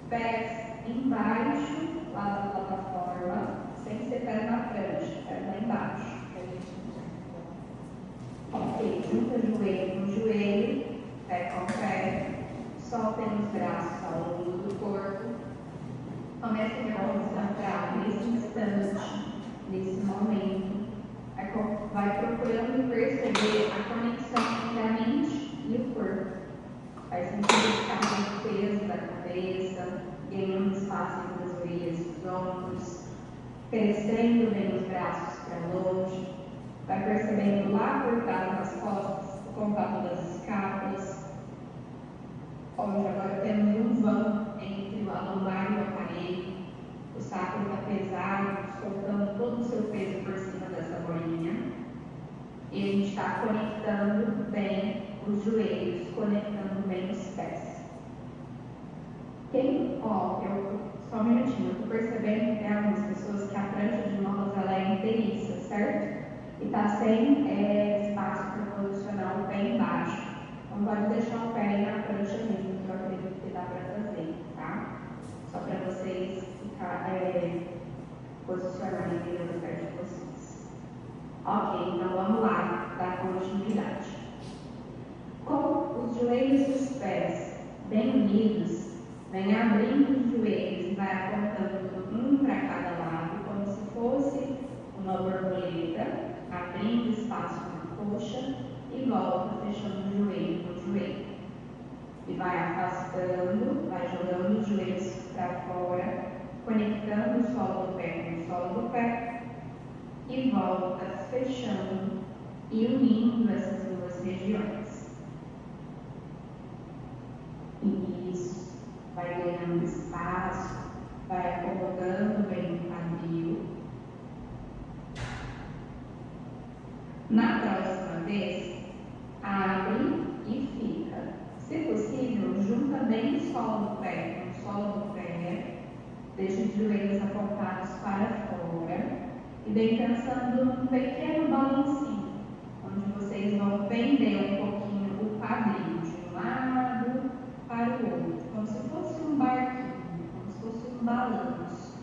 Pés embaixo, lá da plataforma, sem ser pés na frente, pés lá embaixo. Ok, junta joelho com joelho, pé com pé, soltem os braços ao longo do corpo. Comecem a concentrar nesse instante, nesse momento. Vai procurando perceber a conexão entre a mente e o corpo. Vai sentir o peso da cabeça, ganhando espaço entre as orelhas e os ombros, crescendo bem os braços para longe. Vai percebendo lá por trás das costas o contato das escápulas, onde agora temos um vão entre a lombar e o aparelho. O sacro está pesado, soltando todo o seu peso por cima dessa bolinha. E a gente está conectando bem os joelhos, conectando bem os pés. Só um minutinho, eu estou percebendo que tem algumas pessoas que a prancha de mãos ela é inteiriça, certo? E está sem espaço para posicionar o pé embaixo. Então pode deixar o pé na prancha mesmo, que eu acredito que dá para fazer, tá? Só para vocês posicionarem bem o pé de vocês. Ok, então vamos lá, dar continuidade. Com os joelhos e os pés bem unidos, vem abrindo os joelhos e vai apontando um para cada lado, como se fosse uma borboleta, abrindo espaço na coxa e volta fechando joelho com joelho. E vai afastando, vai jogando os joelhos para fora, conectando o solo do pé com o solo do pé e volta fechando e unindo essas duas regiões. Isso, vai ganhando espaço, vai acomodando bem o quadril. Na próxima vez, abre e fica. Se possível, junta bem o solo do pé com o solo do pé, deixa os joelhos apontados para fora e vem pensando num pequeno balancinho, onde vocês vão pender um pouquinho o quadril de um lado para o outro, como se fosse um barquinho, como se fosse um balanço.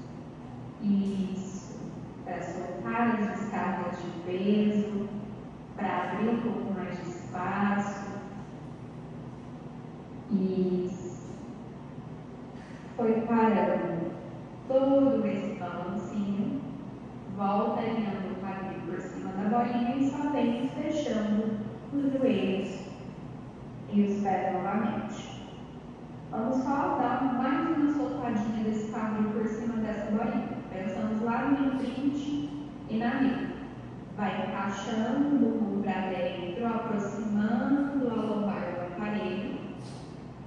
Isso, para soltar as descargas de peso, para abrir um pouco mais de espaço. Isso. Foi parando todo esse balancinho, volta alinhando o quadril por cima da bolinha e só vem fechando os joelhos e os pés novamente. Vamos só dar mais uma soltadinha desse quadril por cima dessa bolinha. Pensamos lá no imprint e na mira. Vai encaixando o bumbum para dentro, aproximando a lombar do aparelho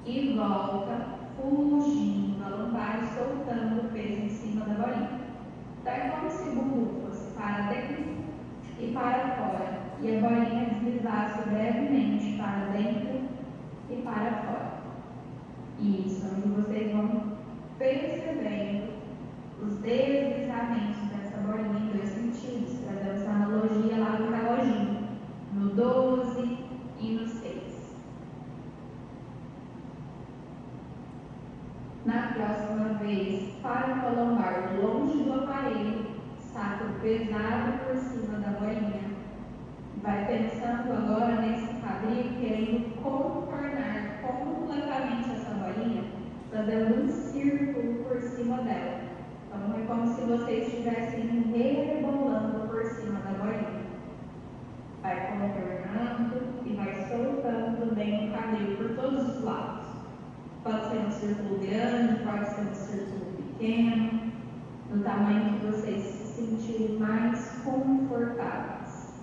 e volta fugindo a lombar e soltando o peso em cima da bolinha. Então é como se o bumbum fosse para dentro e para fora e a bolinha deslizasse brevemente para dentro e para fora. Isso, onde vocês vão percebendo os deslizamentos dessa bolinha em dois sentidos, trazendo essa analogia lá do reloginho, no 12 e no 6. Na próxima vez, para com a lombar longe do aparelho, sacro pesado por cima da bolinha. Vai pensando agora nesse quadril, querendo contornar completamente essa bolinha, fazendo um círculo por cima dela. Então é como se vocês estivessem rebolando por cima da bolinha. Vai contornando e vai soltando bem o quadril por todos os lados. Pode ser um círculo grande, pode ser um círculo pequeno, no tamanho que vocês se sentirem mais confortáveis.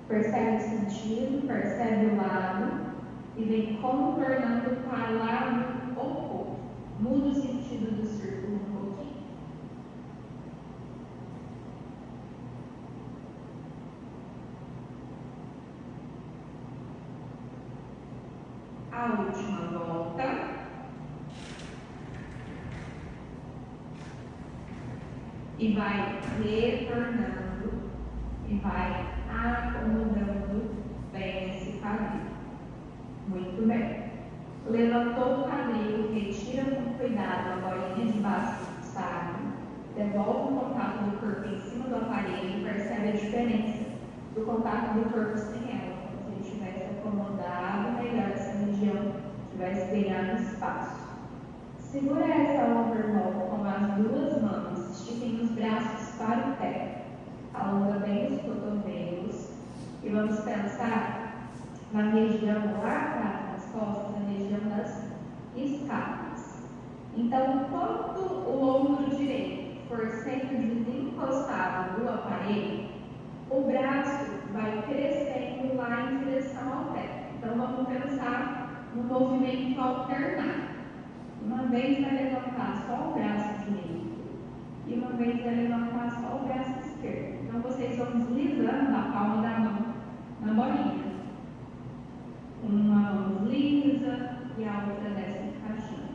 Percebe o sentido, percebe o lado e vem contornando para o lado oposto. Muda o sentido do círculo um pouquinho. A última volta. E vai retornando e vai acomodando bem esse quadril. Muito bem. Levantou o quadril, ele retira com cuidado a bolinha debaixo do saco, devolve o contato do corpo em cima do aparelho e percebe a diferença do contato do corpo sem ela, como se ele tivesse acomodado melhor essa região, tivesse ganhado espaço. Segura essa overlock com as duas mãos, estiquem os braços para o pé, alonga bem os cotovelos e vamos pensar na região lá atrás das costas, na região das escápulas. Então, quando o ombro direito for sendo desencostado do aparelho, o braço vai crescendo lá em direção ao pé. Então, vamos pensar no movimento alternado. Uma vez vai levantar só o braço direito e uma vez vai levantar só o braço esquerdo. Então, vocês vão deslizando a palma da mão na bolinha. Uma mão desliza e a outra desce encaixando.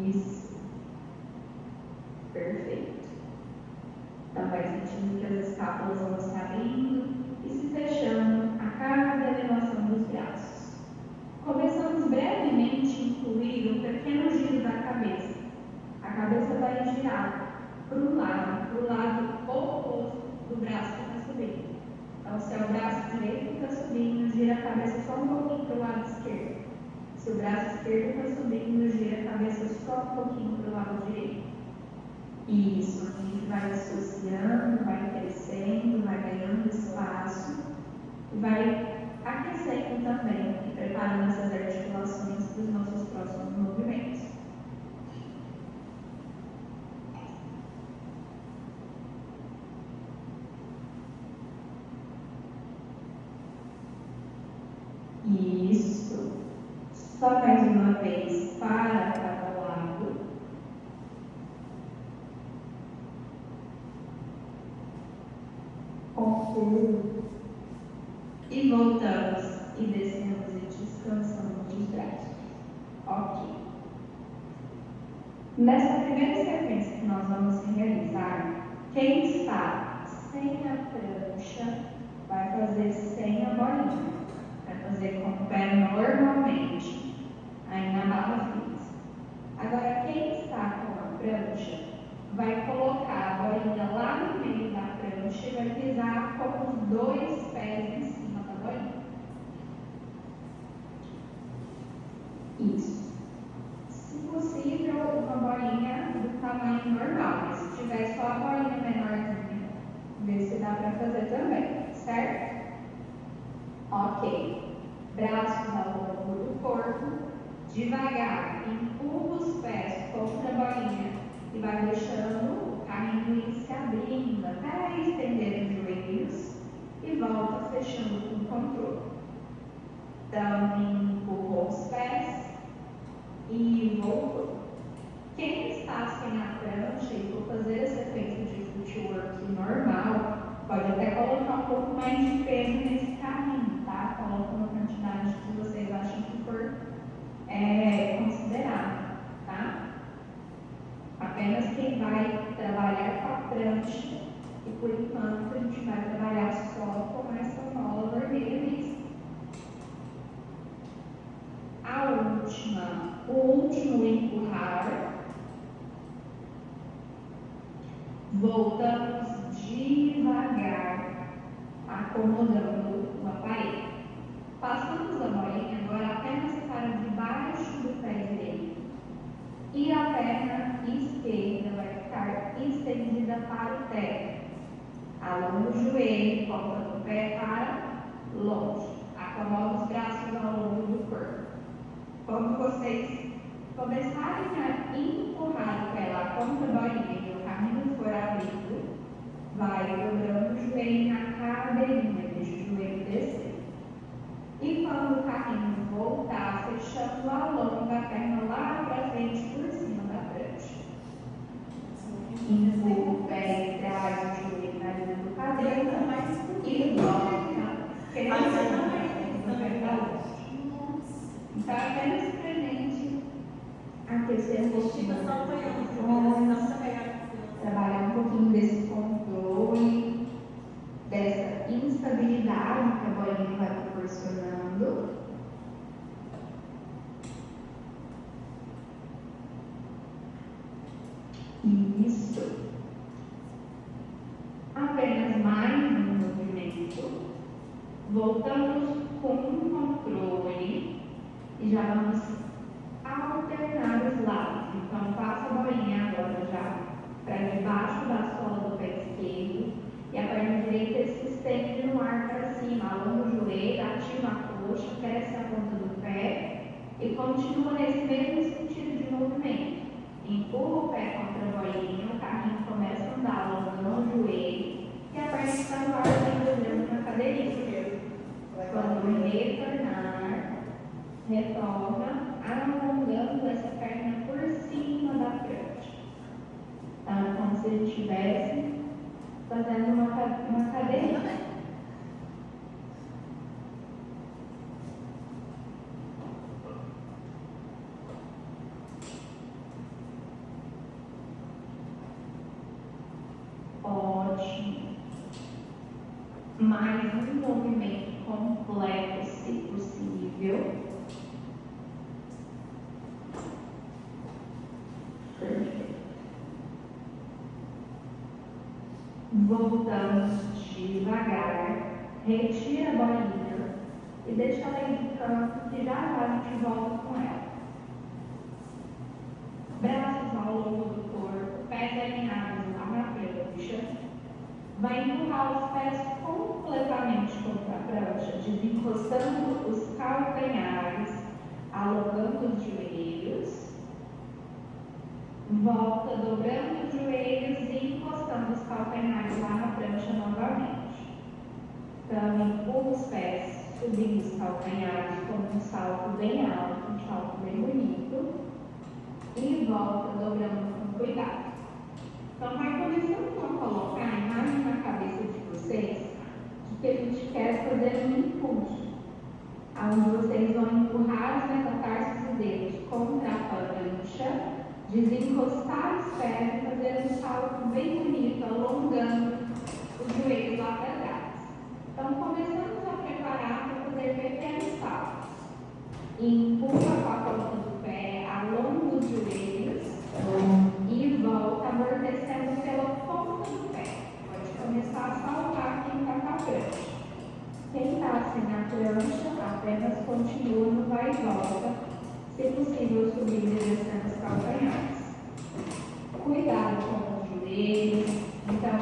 Isso. Perfeito. Então, vai sentindo que as escápulas vão se abrindo e se fechando a cada elevação dos braços. Começamos brevemente a incluir um pequeno giro da cabeça. A cabeça vai girar para o lado oposto do braço que está subindo. Então, se é o braço direito que está subindo, gira a cabeça só um pouquinho para o lado esquerdo. Se o braço esquerdo está subindo, gira a cabeça só um pouquinho para o lado direito. Isso, a gente vai associando, vai crescendo, vai ganhando espaço e vai aquecendo também e preparando essas articulações para os nossos próximos movimentos. Isso. Só mais uma vez para cada lado. Concluo. E voltamos e descemos e descansamos os braços. Ok. Nessa primeira sequência que nós vamos realizar, quem está sem a prancha vai fazer sem a bolinha. Vai fazer com o pé normalmente, aí na barra fixa. Agora, quem está com a prancha vai colocar a bolinha lá no meio da prancha e vai pisar com os dois pés em cima da bolinha. Isso. Se possível, uma bolinha do tamanho normal, mas se tiver só a bolinha menorzinha, vê se dá para fazer também, certo? Ok. Braços ao longo do corpo, devagar, empurra os pés contra a bolinha e vai deixando o carrinho ir se abrindo até estender os joelhos e volta fechando com controle. Então, empurrou os pés e voltou. Quem está sem a prancha e for fazer a sequência de footwork normal, pode até colocar um pouco mais de peso nesse carrinho, tá? Coloca uma quantidade que vocês acham que for considerável, tá? Apenas quem vai trabalhar com a prancha e por enquanto a gente vai trabalhar só com essa mola vermelha mesmo. O último empurrar. Voltamos devagar, acomodando o aparelho. Passamos a bolinha agora apenas para debaixo do pé direito. E a perna esquerda vai ficar estendida para o teto. Alonga o joelho, volta do pé para longe. Acomoda os braços ao longo do corpo. Quando vocês começarem a empurrar o pé lá contra a bolinha e o caminho for abrindo, vai dobrando o joelho na cadeirinha, deixa o joelho descer. E quando o carrinho voltar, fechando, alonga a perna lá para frente por cima da prancha. Empurra o pé e traz o joelho na linha do cadeira e volta. Então, apenas para a gente aquecer um pouquinho, trabalhar um pouquinho desse controle, dessa instabilidade que a bolinha vai proporcionando. Isso. Apenas mais um movimento. Voltamos com um controle e já vamos alternar os lados. Então, passa a bolinha agora já para debaixo da sola do pé esquerdo e a perna direita se estende no ar para cima, alonga o joelho, ativa a coxa, cresce a ponta do pé e continua nesse mesmo sentido de movimento. Empurra o pé contra a bolinha, o carrinho começa a andar, alongando o joelho e a perna está no ar, olhando na cadeirinha. Quando retornar, retorna, alongando essa perna por cima da frente. Então, é como se ele estivesse fazendo uma cadeirinha. Ótimo. Mais um movimento completo, se possível. Perfeito. Voltamos devagar. Retira a bolinha e deixa ela aí de canto, que já a gente volta com ela. Braços ao longo do corpo, pés alinhados lá na prancha. Vai empurrar os pés completamente contra a prancha, desencostando os calcanhares, alongando os joelhos. Volta dobrando os joelhos e encostando os calcanhares lá na prancha novamente. Então, empurra os pés, subindo os calcanhares com um salto bem alto, um salto bem bonito. E volta dobrando com cuidado. Então, vai começando a colocar a imagem na cabeça de vocês de que a gente quer fazer um impulso, onde vocês vão empurrar os metatarsos e dedos contra a prancha, desencostar os pés e fazer um salto bem bonito, alongando os joelhos lá para trás. Então, começamos a preparar para fazer pequenos saltos. Empurra com a ponta do pé, alonga os joelhos e volta amortecendo pela ponta do pé. Pode começar a saltar quem está com a prancha. Quem está assim na prancha, apenas continua no vai e volta, se possível subindo e descendo os calcanhares. Cuidado com os joelhos. Então,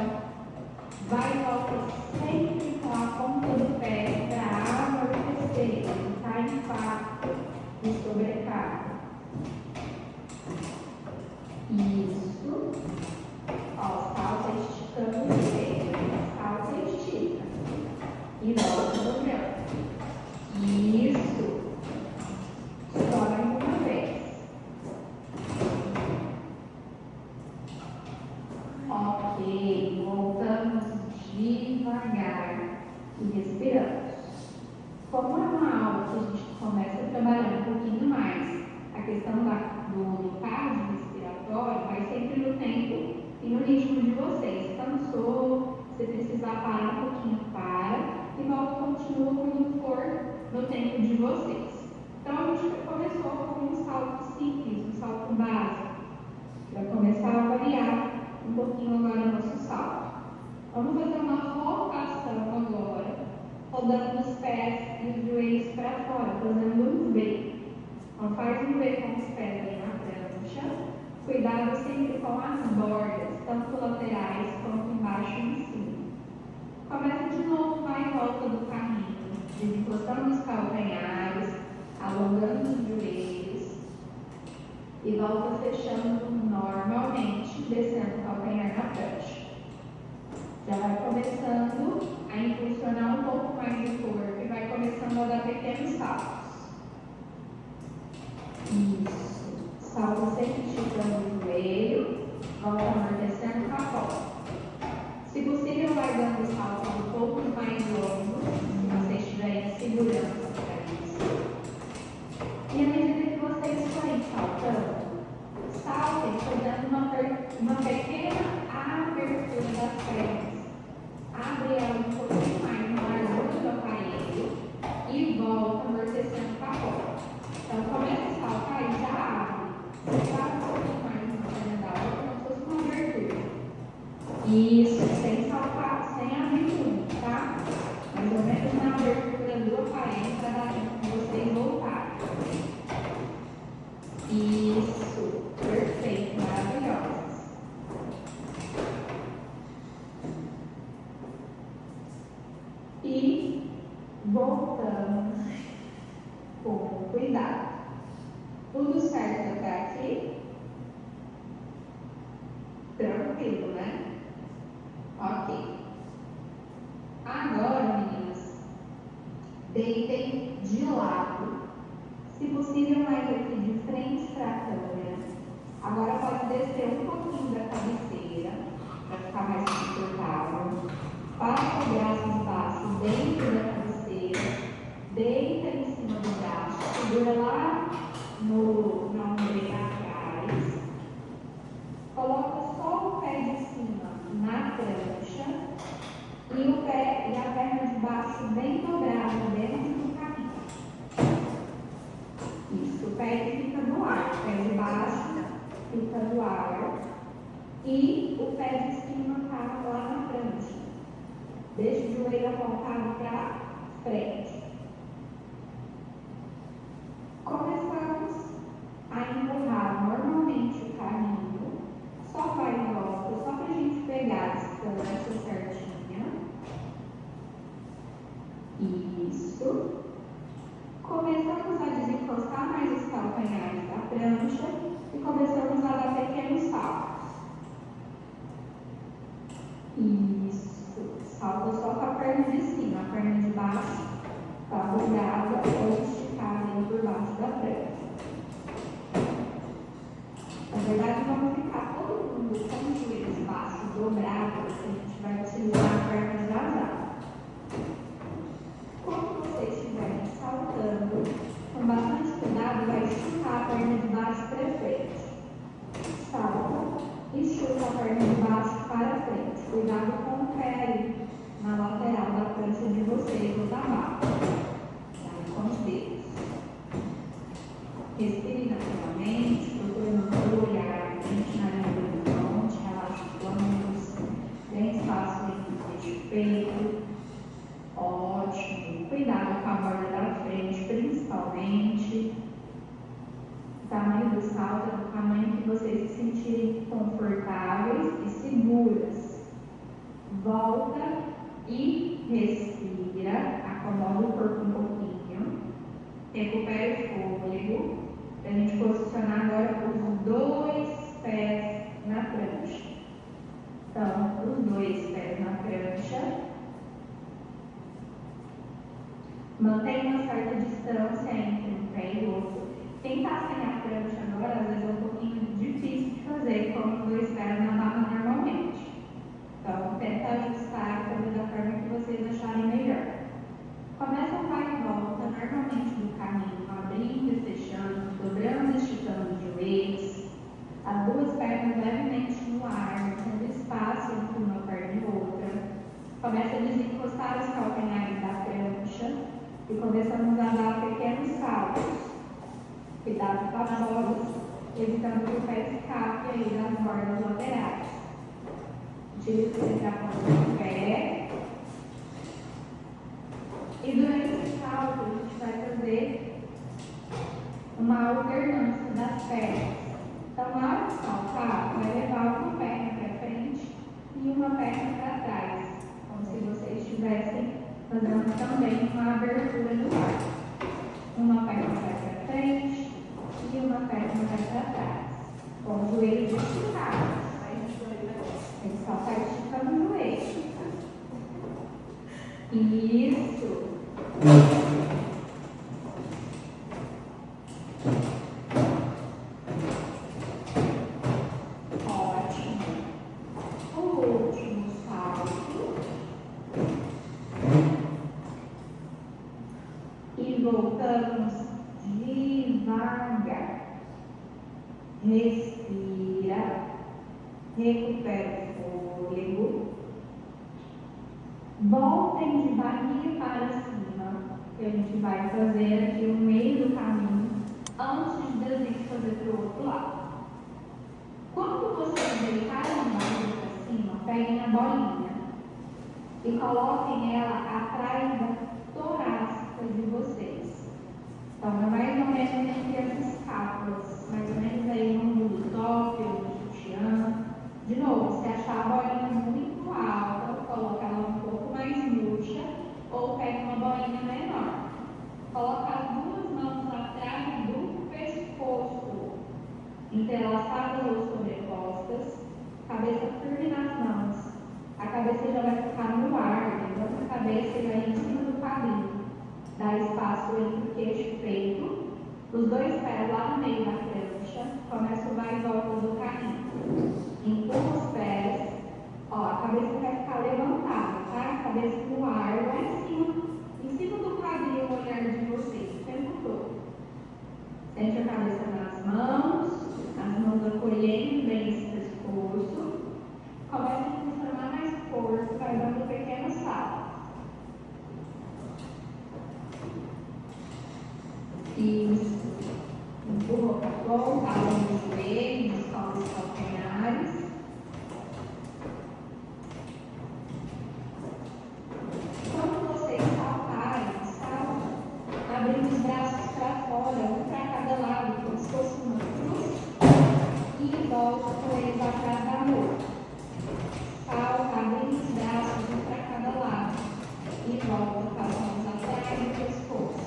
vai e volta sempre com a ponta do pé para amortecer, evitar impacto e sobrecarga. Isso. Ó, salta esticando o joelho. Salta e estica. E volta dobrando. Isso. Sobe uma vez. Ok. Voltamos devagar e respiramos. Como é uma aula que a gente começa a trabalhar um pouquinho mais a questão do cardio respiratório, vai sempre no tempo e no ritmo de vocês. Cansou, se precisar parar um pouquinho, para e volta, continua quando for no tempo de vocês. Então, a gente começou com um salto simples, um salto básico. Vai começar a variar um pouquinho agora o nosso salto. Vamos fazer uma rotação agora, rodando os pés e os joelhos para fora, fazendo um V. Então, faz um V com os pés aí na prancha. Cuidado sempre com as bordas, tanto laterais quanto embaixo e em cima. Começa de novo, vai e volta do carrinho, desencostando os calcanhares, alongando os joelhos e volta fechando normalmente, descendo o calcanhar na prancha. Já vai começando a impulsionar um pouco mais o corpo e vai começando a dar pequenos saltos. Isso. Salta sempre esticando o joelho, volta amortecendo com a ponta. Se possível, vai dando saltos um pouco mais longos, se vocês tiverem segurança para isso. E à medida que vocês forem saltando, saltem fazendo uma pequena abertura das pernas. Abre ela um pouquinho mais no largura do aparelho e volta amortecendo com a ponta. Então, começa a saltar e já abre. Você sabe um pouquinho mais no perna da outra, como se fosse Isso, sem saltar, sem abrir muito, tá? Mais ou menos na abertura do aparelho para dar tempo de vocês voltarem. Isso, perfeito, maravilhosos. E voltamos com cuidado. Tudo certo até aqui? Tranquilo, né? Ok. Agora, meninas, deitem de lado. Se possível, mais aqui de frente para a câmera. Agora pode descer um pouquinho da cabeceira, para ficar mais confortável. Passa o braço embaixo dentro da cabeceira. Deita em cima do braço. Segura lá na ombreira atrás. Coloca só o pé de cima na prancha e a perna de baixo bem dobrada dentro do caminho. Isso, o pé que fica no ar, o pé de baixo fica no ar e o pé de cima está lá na prancha. Deixa o joelho apontado para frente. Começamos a empurrar normalmente o carrinho, só vai e volta, só para a gente pegar a distância certinha. Isso. Começamos a desencostar mais os calcanhares da prancha e começamos a dar pequenos saltos. Isso. Salta só com a perna de cima, a perna de baixo está dobrada ou esticada aí por baixo da prancha. Na verdade, vamos ficar todo mundo com os joelhos baixos dobrados, a gente vai utilizar a perna de azar. Quando vocês estiverem saltando, com bastante cuidado, vai esticar a perna de baixo para frente. Salta e chuta a perna de baixo para frente. Cuidado com o pé aí, na lateral da prancha de vocês, ou da barra. Com os dedos. Respire naturalmente, procurando olhar frente na linha do horizonte, relaxa os ombros, tem espaço entre o peito. Ótimo. Cuidado com a borda da frente, principalmente. O tamanho do salto é do tamanho que vocês se sentirem confortáveis e seguras. Volta e respira. Acomoda o corpo um pouquinho. Recupera o fôlego. Para a gente posicionar agora os dois pés na prancha. Então, os dois pés na prancha. Mantenha uma certa distância entre um pé e o outro. Quem está sem a prancha agora, às vezes é um pouquinho difícil de fazer, como os dois pés na barra normalmente. Então, tenta ajustar a coisa da forma que vocês acharem melhor. Começa um vai e volta, normalmente do caminho, abrindo e fechando, dobrando e esticando os joelhos. As duas pernas levemente no ar, tendo espaço entre uma perna e outra. Começa a desencostar os calcanhares da prancha e começamos a dar pequenos saltos. Cuidado com as bordas, evitando que o pé escape aí das bordas laterais. Utilize sempre a ponta do pé. E durante esse salto, a gente vai fazer uma alternância das pernas. Então, na hora de saltar, vai levar uma perna para frente e uma perna para trás, como se vocês estivessem fazendo também uma abertura do ar. Uma perna vai para frente e uma perna vai para trás, com os joelhos esticados. Tem que saltar esticando o joelho. Isso. Ótimo. O último salto. E voltamos devagar. Respira. Recupera o fôlego. Voltem de barriga para cima, que a gente vai fazer aqui no meio do caminho, antes de a gente fazer para o outro lado. Quando vocês deitarem de barriga para cima, peguem peguem a bolinha e coloquem ela atrás da torácica de vocês. Então, é mais ou menos entre as escápulas, mais ou menos aí no do top ou do sutiã. De novo, se achar a bolinha muito alta, coloca ela um pouco mais murcha ou pega uma bolinha menor. Coloca as duas mãos atrás do pescoço, entrelaçadas ou sobrepostas, cabeça firme nas mãos. A cabeça já vai ficar no ar, levanta a cabeça e vai em cima do quadril. Dá espaço entre o queixo e o peito. Os dois pés lá no meio da prancha. Começa o vai e volta do carrinho. Empurra os pés. Ó, a cabeça vai ficar levantada, tá? A cabeça no ar, lá em cima do quadril, o olhar de vocês, o tempo todo. Sente a cabeça nas mãos, as mãos acolhendo bem esse pescoço. Começa a funcionar mais força, vai dando pequenos saltos. Isso. Empurra para a ponta, alonga os joelhos, descobre os calcanhares. Quando vocês saltarem, saltam, abrindo os braços para fora, um para cada lado, como se fosse uma cruz, e volta com eles atrás da nuca. Salta, abrindo os braços, um para cada lado, e volta com as mãos atrás do pescoço.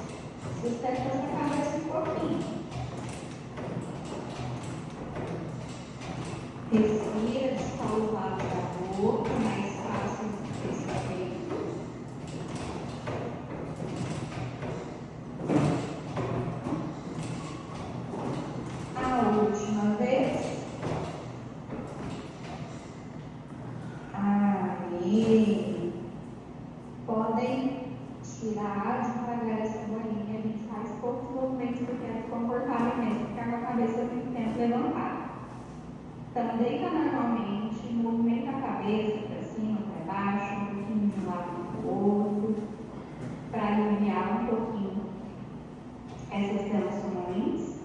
Sustenta a cabeça um pouquinho. Respira, descola o lado da boca, mais fácil desse feito. A última vez. Aí. Podem tirar devagar essa bolinha. A gente faz poucos movimentos porque é confortável mesmo, ficar com a cabeça muito tempo levantada. Então, deita normalmente, movimenta a cabeça para cima, para baixo, um pouquinho de um lado para o outro, para aliviar um pouquinho essas tensões.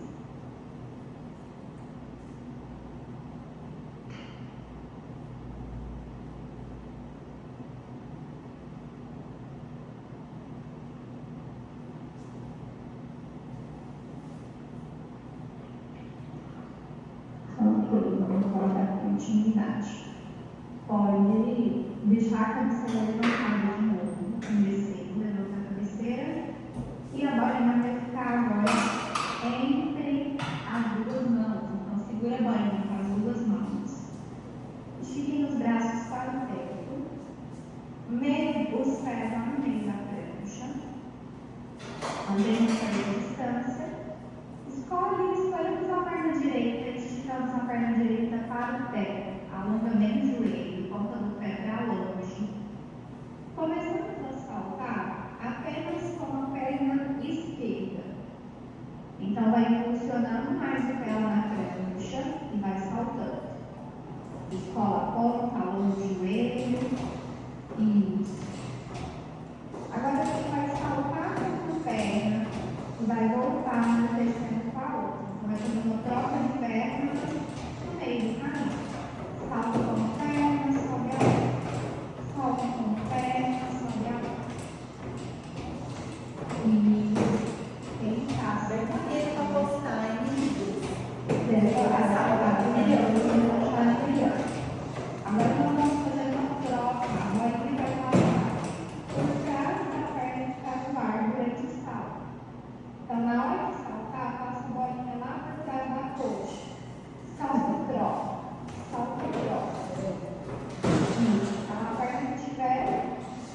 Vamos colocar continuidade. Pode deixar a cabeceira levantada de novo. Descer, levanta a cabeceira. E a bolinha vai ficar agora entre as duas mãos. Então, segura a bolinha com as duas mãos. Estique os braços para o teto. Meio os pés lá no meio da prancha. Mantendo a distância. Escolhe usar a perna direita, esticamos a perna direita para o pé, alonga bem o joelho, ponta do pé para longe. Começamos a saltar apenas com a perna esquerda. Então, vai impulsionando mais o pé lá na prancha e vai saltando. Escola a ponta, alonga o joelho. Isso. Agora, você vai saltar com a perna e vai voltar descendo com a outra. Vai fazer uma troca de pernas no meio do caminho. Salta com a perna, sobe a outra. Solta com a perna, sobe a outra. E quem está verdadeiro para postar em vídeo. Deve passar para o melhor. Agora nós vamos fazer uma troca. Agora ele vai passar por trás da perna que está no ar durante o salto. Então, na hora de saltar, passa a bolinha lá por trás da coxa. Salto troca. Salto troca. Então, a perna que estiver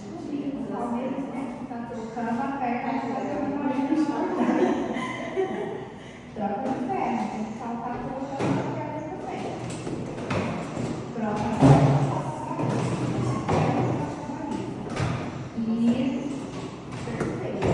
subindo, talvez, né? Está trocando a perna, vai fazer uma bolinha de saltar. Troca de perna, tem que saltar trocando as pernas também. Troca a perna. Isso. Perfeito.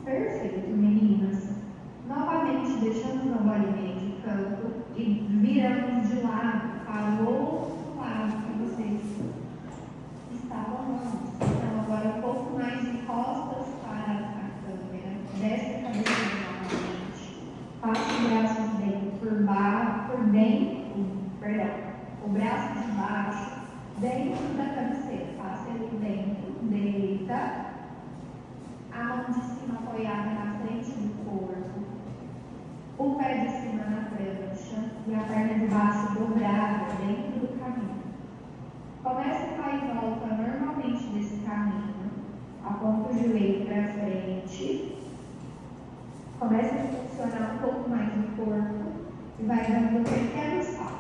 Perfeito, meninas. Novamente, deixamos a bolinha de canto e viramos de lado para o outro lado que vocês estavam antes. Então, agora um pouco mais de costas para a câmera. Desce a cabeça novamente. Passa o braço de dentro o braço de baixo dentro da cabeceira. Passa ele por dentro, deita. A mão de cima apoiada na frente do corpo. O pé de cima na prancha e a perna de baixo dobrada dentro do caminho. Comece a ir e volta normalmente desse caminho. Aponta o joelho para frente. Comece a funcionar um pouco mais o corpo e vai dando pequenos saltos.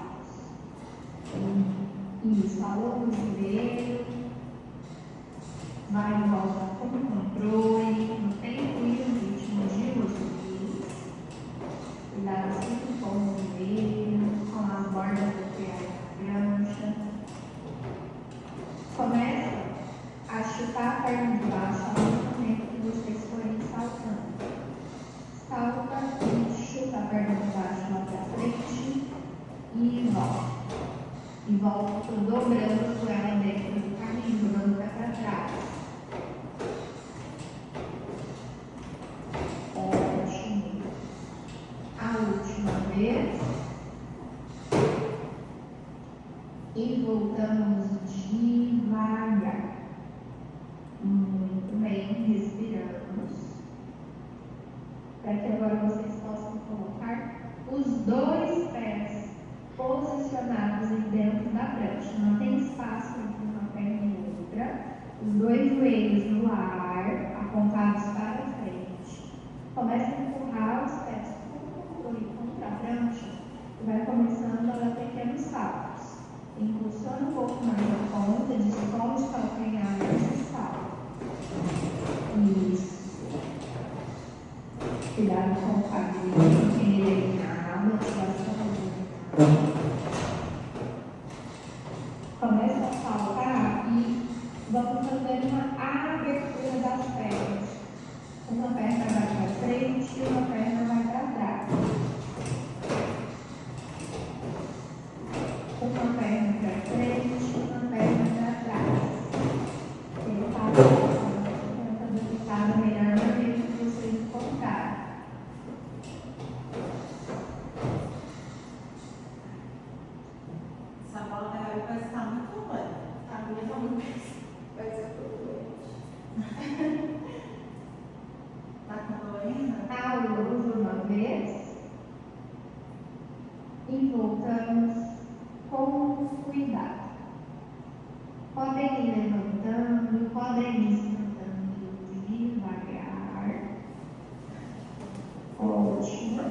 Isso, alonga o joelho. Vai e volta com controle, no tempo e no ritmo de vocês. Cuidado sempre com o joelho, com as bordas do pé na prancha. Começa a chutar a perna de baixo ao mesmo tempo que vocês forem saltando. Salta e chuta a perna de baixo lá para frente e volta. E volta dobrando com ela dentro do caminho, jogando o pé para trás. Ótimo. A última vez. E voltamos devagar. Muito bem, respiramos. Para que agora vocês possam colocar os dois pés posicionados dentro da prancha. Não tem espaço entre uma perna e outra. Os dois joelhos no ar, apontados para frente. Comece a empurrar os pés contra a prancha e vai começando a dar pequenos saltos. Impulsiona um pouco mais a ponta, descobre o calcanhar e salta. Isso. Cuidado com o cabelo, ele na motivação. Começa a saltar e vamos fazendo uma abertura das pernas. Uma perna vai para frente e uma perna vai para trás. Uma perna para frente, uma perna para trás. Ele está adaptado melhor no jeito que vocês encontrarem. Essa bola da Gabi vai estar muito boa. A minha tá muito vai ser tudo. Tá com dor ainda? Alonga uma vez e voltamos com cuidado. Podem ir levantando, podem ir sentando devagar. Ótimo.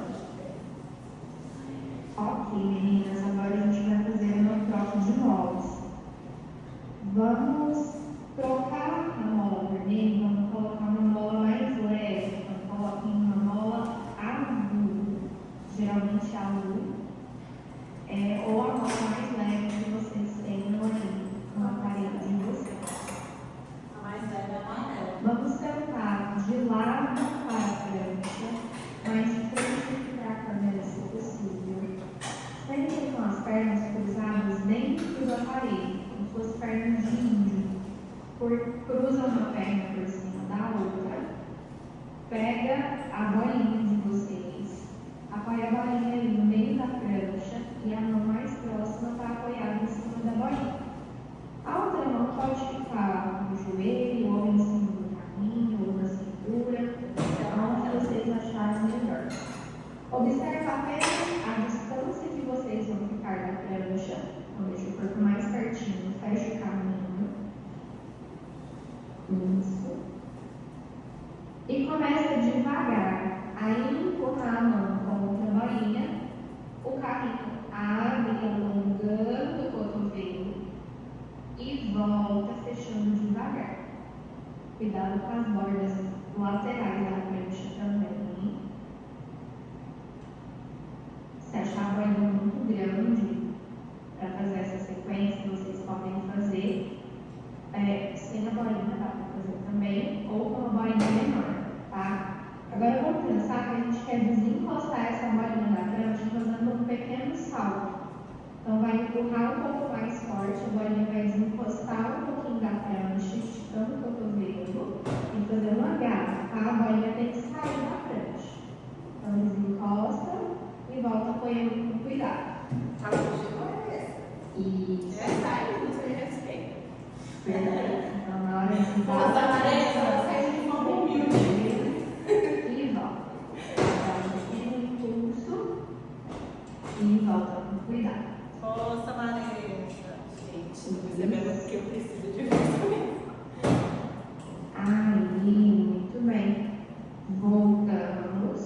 Ok, meninas, agora a gente vai fazer uma troca de molas. Vamos trocar a mola vermelha, vamos colocar uma mola mais leve. Então, coloquem uma mola azul, geralmente azul. Ou a mola mais leve que vocês tenham aí no aparelho de vocês. A mais leve é a amarela. Vamos sentar de lado para a prancha, mas de frente para a câmera, se possível. Sentem com as pernas cruzadas dentro do aparelho, como se fossem pernas de índio. Cruza uma perna por cima da outra. Pega a bolinha de vocês. Apoia a bolinha ali no meio da prancha e a mão mais próxima está apoiada em cima da bolinha. A outra mão pode ficar no joelho ou em cima do caminho ou na cintura, onde vocês acharem melhor. Observe apenas a distância que vocês vão ficar da prancha. Então, deixa o corpo mais pertinho, fecha o caminho. Isso. E começa devagar a empurrar a mão com outra bolinha. O carrinho abre, alongando o cotovelo e volta fechando devagar. Cuidado com as bordas laterais da prancha também. Se achar a bolinha muito grande para fazer essa sequência, vocês podem fazer sem a bolinha, dá para fazer também, ou com uma bolinha menor, tá? Agora vamos pensar que a gente quer desencostar essa bolinha da prancha fazendo empurrar um pouco mais forte, a bolinha vai desencostar um pouquinho da prancha, esticando o cotovelo e fazer uma garra, tá? A bolinha tem que sair da prancha. Então, desencosta e volta apoiando com cuidado. A última é essa. Isso. Essa aí você respeita. Então, na hora de Nossa, Vanessa, ela fez de forma humilde. e volta. Dá um pequeno impulso e volta com cuidado. Força, Vanessa. Gente, percebemos que eu preciso de você. Aí, muito bem. Voltamos.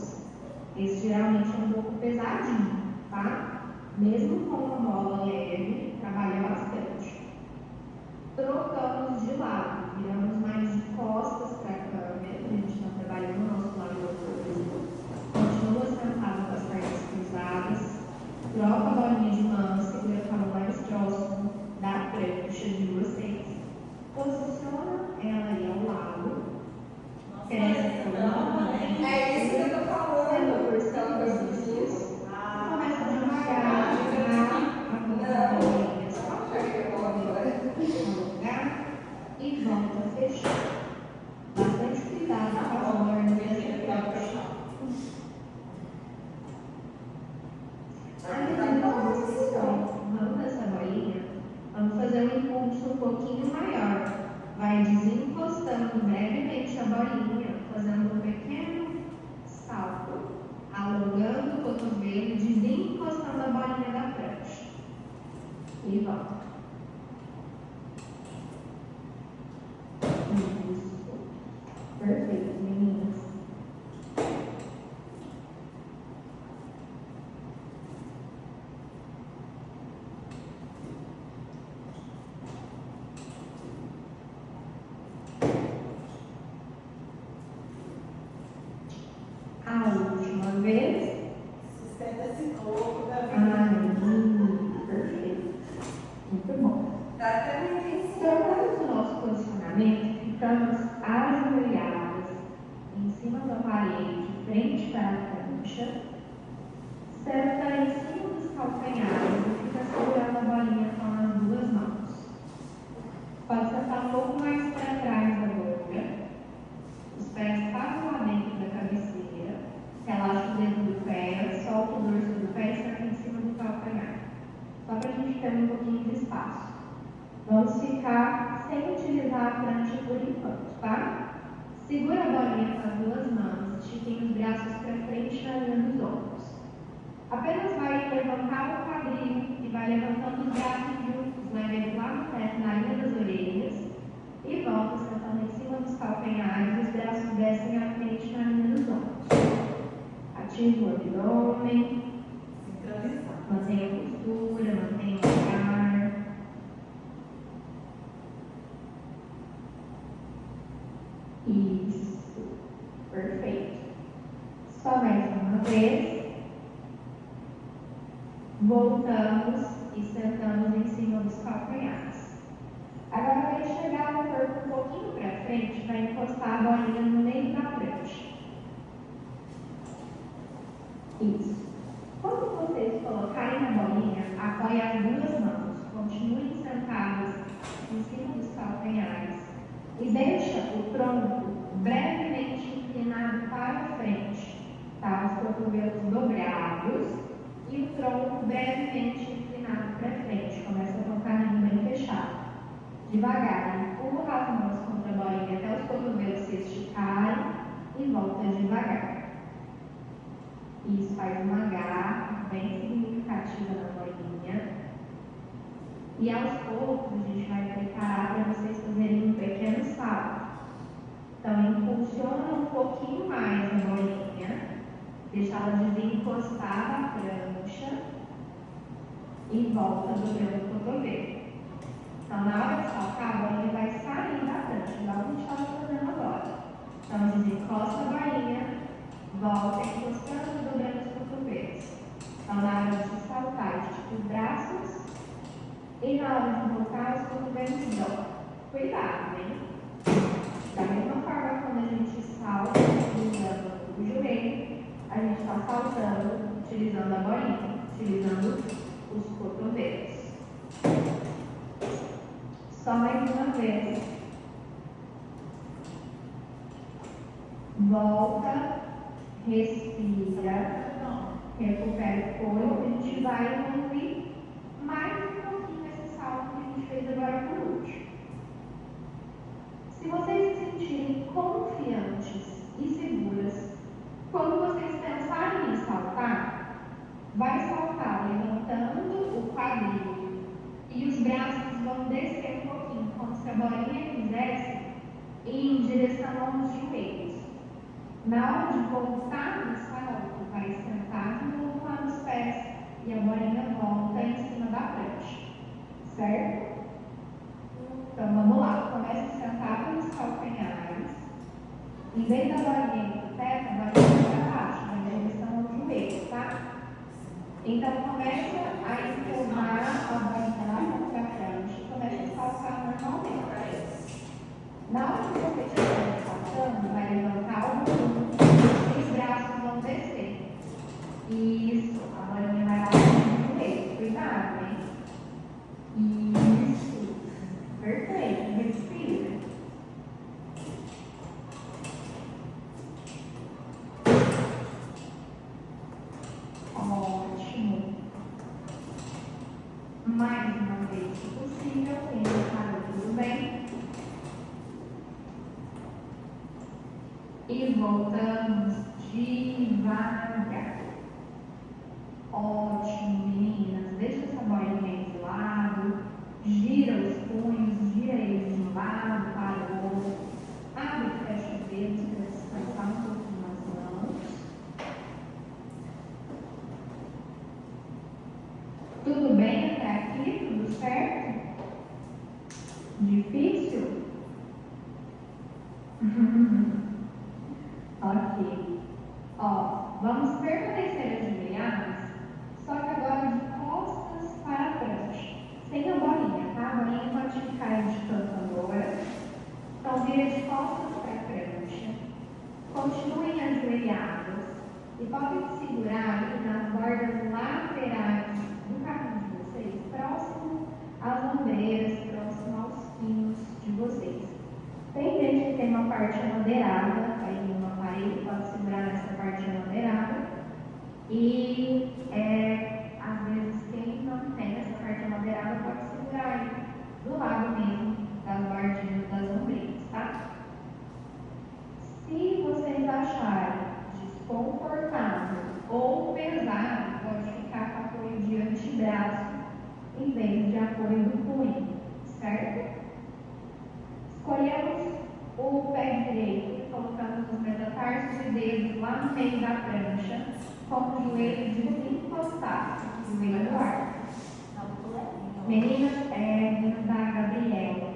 Esse geralmente é um pouco pesadinho, tá? Mesmo com uma bola leve, trabalha bastante. Trocamos de lado, viramos mais de costas para a câmera, a gente está trabalhando o nosso lado do corpo. Continua sentado com as pernas cruzadas. Troca a bolinha de mão, segura com a mão mais próximo da prancha de vocês. Posiciona ela aí ao lado. Cresce a mão. É isso que eu tô falando. Por cima dos discos. Começa devagar, a bolinha só alongar e volta a fechar. Bastante cuidado com as bordas da prancha. À medida que vocês estão empurrando essa bolinha, vamos fazer um impulso um pouquinho maior. Vai desencostando brevemente a bolinha, fazendo um pequeno salto, alongando o cotovelo, desencostando a bolinha da prancha. E volta. Isso. Perfeito, meninas. A última vez. Sustenta esse corpo, Davi. Perfeito. Muito bom. Tá até me pensando. Trocamos o nosso posicionamento, ficamos ajoelhadas em cima do aparelho, de frente para a prancha. Senta em cima dos calcanhares e fica segurando a bolinha com as duas mãos. Pode sentar um pouco mais para trás agora. Os pés passam lá dentro da cabeceira. Relaxa o dedo do pé, solta o dorso do pé e senta em cima do calcanhar. Só para a gente ter um pouquinho de espaço. Vamos ficar sem utilizar a prancha por enquanto, tá? Segura a bolinha com as duas mãos, estique os braços para frente na linha dos ombros. Apenas vai levantar o quadril e vai levantando os braços juntos, leve lá no teto, na linha das orelhas. E volta sentando em cima dos calcanhares, os braços descem à frente na linha dos ombros. Ativa o abdômen, mantenha a postura, mantenha o olhar. Isso, perfeito. Só mais uma vez. Voltamos e sentamos em cima dos calcanhares. Agora vai chegar o corpo um pouquinho para frente, vai encostar a bolinha no meio da prancha. Isso. Quando vocês colocarem a bolinha, apoie as duas mãos. Continuem sentadas em cima dos calcanhares. E deixa o tronco brevemente inclinado para frente. Tá? Os cotovelos dobrados e o tronco brevemente inclinado para frente. Começa com o carrinho bem fechado. Devagar, empurra as mãos contra a bolinha até os cotovelos se esticarem e volta devagar. Isso faz uma garra bem significativa na bolinha. E aos poucos a gente vai preparar para vocês fazerem um pequeno salto. Então, impulsiona um pouquinho mais a bolinha, deixa ela desencostar da prancha e volta dobrando o cotovelo. Então, na hora de saltar, a bolinha vai sair da prancha, igual a gente estava fazendo agora. Então, desencosta a bolinha, volta encostando e dobrando os cotovelos. Então, na hora de saltar, estica os braços e na hora de voltar, os cotovelos dobram. Cuidado, hein? Da mesma forma, quando a gente salta, utilizando o joelho, a gente está saltando, utilizando a bolinha, utilizando os cotovelos. Só mais uma vez. Volta, respira, recupera o corpo. A gente vai evoluir mais um pouquinho esse salto que a gente fez agora por último. Se vocês se sentirem confiantes e seguras, quando vocês pensarem em saltar, vai saltar levantando o quadril e os braços vão descer um pouquinho, como se a bolinha quisesse ir em direção aos joelhos. Na hora de voltar no salto, vai sentar de novo lá nos pés e a bolinha volta em cima da prancha, certo? Então vamos lá, comece sentado nos calcanhares. Em vez da bolinha ir para o teto, a bolinha para baixo, na direção ao joelho, tá? Então começa a empurrar a bolinha lá contra a prancha e começa a saltar normalmente. Na hora que você estiver saltando, vai levantar o bumbum e os braços vão descer. Isso, a bolinha vai lá no joelho. Cuidado, hein? Isso. Perfeito. Respira. Ótimo. Mais uma vez, se possível, tenta tudo bem. E voltamos devagar. Ótimo, meninas. Deixa essa bolinha aí de lado. Gira os punhos, gira eles de um lado para o outro. Abre e fecha os dedos para descansar um pouquinho as mãos. Tudo bem até aqui? Tudo certo? Difícil? Ok. Ó, vamos permanecer ajoelhados, só que agora de costas para a prancha. Sem a bolinha, tá? A bolinha pode ficar de canto agora. Então, vira de costas para a prancha. Continuem ajoelhados e podem segurar ali nas bordas laterais do carrinho de vocês, próximo às ombreiras, próximo aos quinhos de vocês. Tem gente que tem uma parte amadeirada, aí no aparelho pode segurar nessa parte amadeirada. E às vezes quem não tem essa parte amadeirada pode segurar aí do lado mesmo das bordinhas das ombreiras, tá? Se vocês acharem desconfortável ou pesado, pode ficar com apoio de antebraço em vez de apoio do punho, certo? Escolhemos o pé direito e colocamos os metatarsos e dedos lá no meio da prancha, com o joelho desencostado, o joelho no ar. Meninas, meninas da Gabriela,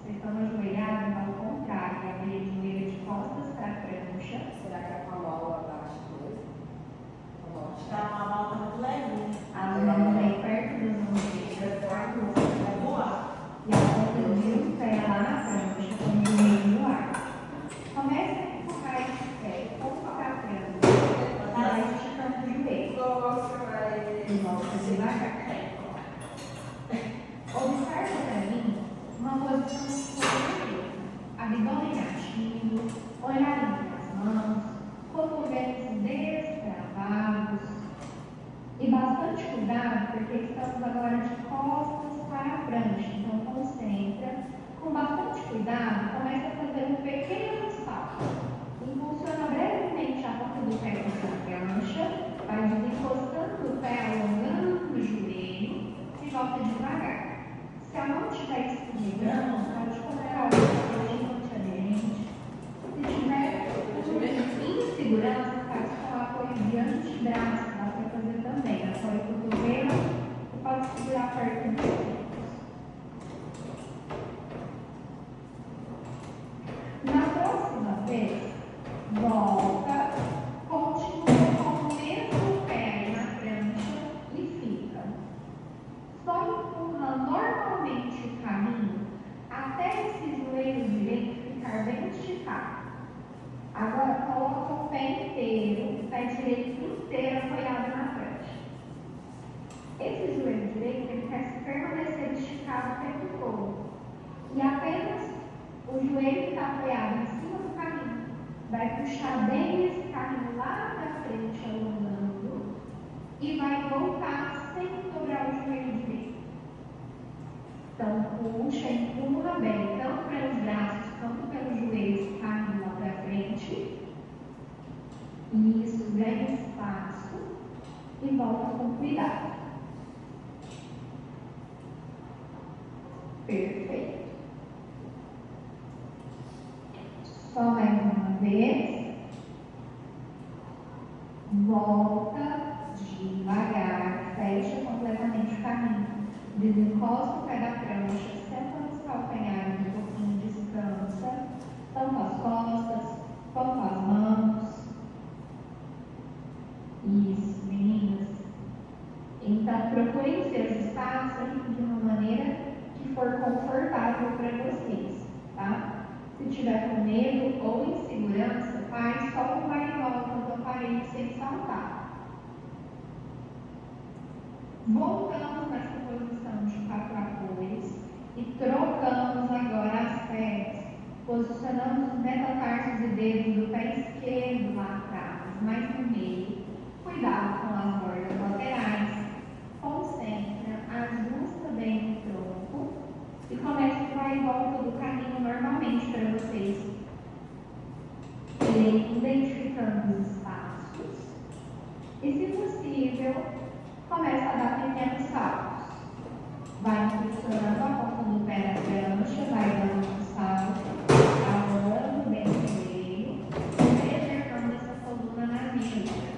vocês estão ajoelhadas ao contrário, Gabriela de joelho de costas para a prancha. Será que é com a mão abaixo mesmo? Está com a mão muito levinha. As mãos aí perto das ombreiras, tá? Vai voar. E agora o pé lá na prancha, com o joelho no ar. Comece a empurrar esse pé, pouco para a prancha, vai esticando o joelho. E volta devagar. Observe para mim uma posição perfeita. Abdômen ativo, olhar entre as mãos, cotovelos destravados. E bastante cuidado, porque estamos agora de costas para a prancha. Então, concentra. Com bastante cuidado, começa a fazer um pequeno salto. Impulsiona brevemente a ponta do pé contra a prancha, vai desencostando o pé, alongando o joelho e volta devagar. Se a mão estiver escorregando, pode colocar o dedo antiaderente. Se tiver insegurança, faz com apoio de antebraço, dá para fazer também. Apoio o cotovelo e pode segurar perto dos dedos. Na próxima vez, volta, continua com o mesmo pé na prancha e fica. Só empurra normalmente o caminho até esse joelho direito ficar bem esticado. Agora coloca o pé inteiro puxar bem esse carrinho lá para frente, alongando, e vai voltar sem dobrar o joelho direito. Então, puxa, empurra bem, tanto pelos braços quanto pelos joelhos, carrinho lá para frente. Isso, ganha espaço e volta com cuidado. Perfeito. Só mais uma vez. Volta devagar, fecha completamente o caminho. Desencosta o pé da prancha, senta nos calcanhares um pouquinho, descansa. Tanto as costas, quanto as mãos. Isso, meninas. Então, procurem seus espaços de uma maneira que for confortável para vocês, tá? Se tiver com medo ou insegurança, faz só um vai e volta do aparelho sem saltar. Voltamos nessa posição de 4 apoios e trocamos agora as pernas. Posicionamos os metatarsos e dedos do pé esquerdo lá atrás, mais no meio. Cuidado com as bordas laterais. Concentra as duas também no tronco e começa o vai e volta do caminho normalmente para vocês. Identificando os espaços. E, se possível, começa a dar pequenos saltos. Vai impulsionando a ponta do pé na prancha, vai dando um salto, alongando bem o joelho, preservando essa coluna na mesa.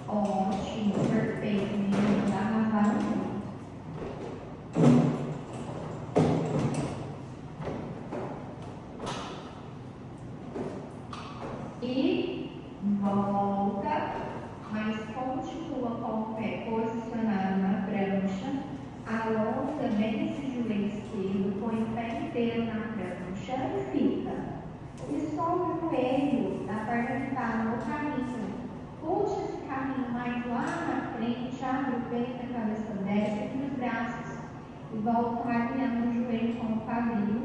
Ótimo, perfeito, meninas, arrasaram muito. E volta, mas continua com o pé posicionado na prancha, alonga bem esse joelho esquerdo, põe o pé inteiro na prancha e fica. E sobe o joelho da perna que está no caminho. Puxa esse carrinho mais lá na frente, abre o peito, a cabeça desce aqui os braços e volta alinhando o joelho com o quadril,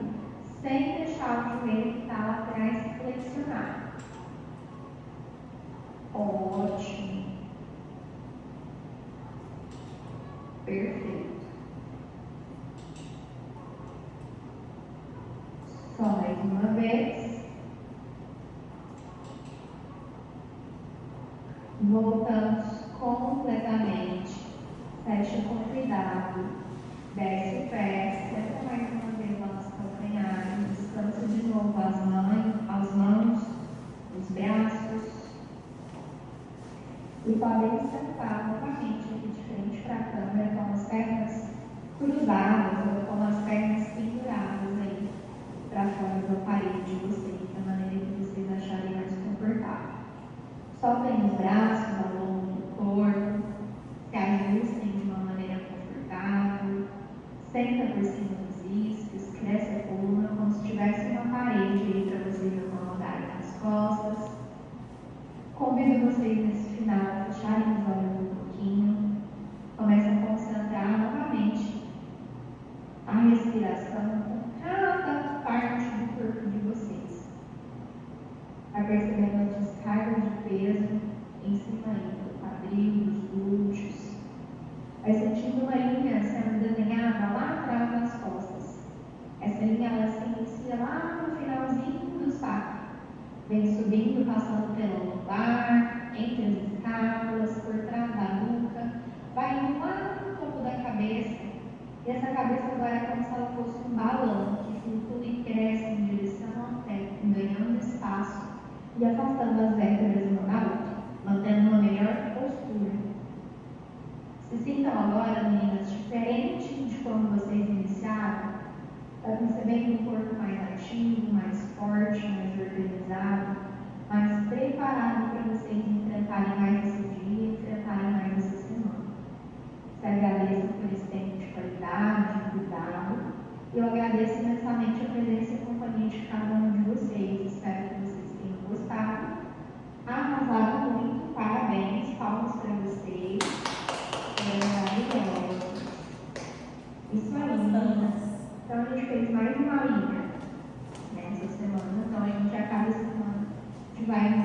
sem deixar o joelho que está lá atrás se flexionar. Ótimo. Perfeito. Só mais uma vez. Voltamos completamente. Fecha com cuidado. Desce o pé. Senta mais uma vez lá nos calcanhares. Descansa de novo as mãos, os braços. E podem sentar novamente aqui de frente para a câmera com as pernas cruzadas ou com as pernas penduradas aí para fora do aparelho de vocês, da maneira que vocês acharem mais confortável. Soltem os braços ao longo do corpo, se ajustem de uma maneira confortável, senta por cima dos isquios, cresce a coluna como se tivesse uma parede aí para vocês acomodarem as costas. Convido vocês nesse final a fecharem os olhos um pouquinho, comece a concentrar novamente a respiração com cada parte do corpo de vocês. Vai percebendo a descarga de peso em cima do quadril, dos glúteos. Vai sentindo uma linha sendo desenhada lá atrás nas costas. Essa linha ela se inicia lá no finalzinho do saco. Vem subindo, passando pelo lombar, entre as escápulas, por trás da nuca. Vai indo lá no topo da cabeça. E essa cabeça agora é como se ela fosse um balão que flutua e cresce em direção ao teto, ganhando espaço e afastando as vértebras uma da outra, mantendo uma melhor postura. Se sintam agora, meninas, diferente de como vocês iniciaram, está percebendo um corpo mais ativo, mais forte, mais organizado, mais preparado para vocês enfrentarem mais esse dia, enfrentarem mais essa semana. Te agradeço por esse tempo de qualidade, de cuidado. Eu agradeço imensamente a presença e a companhia de cada um de vocês. Espero que vocês tenham gostado. Arrasaram muito, parabéns, palmas para vocês. Maravilhoso. Isso aí, meninas. Então a gente fez mais uma linha nessa semana. Então vai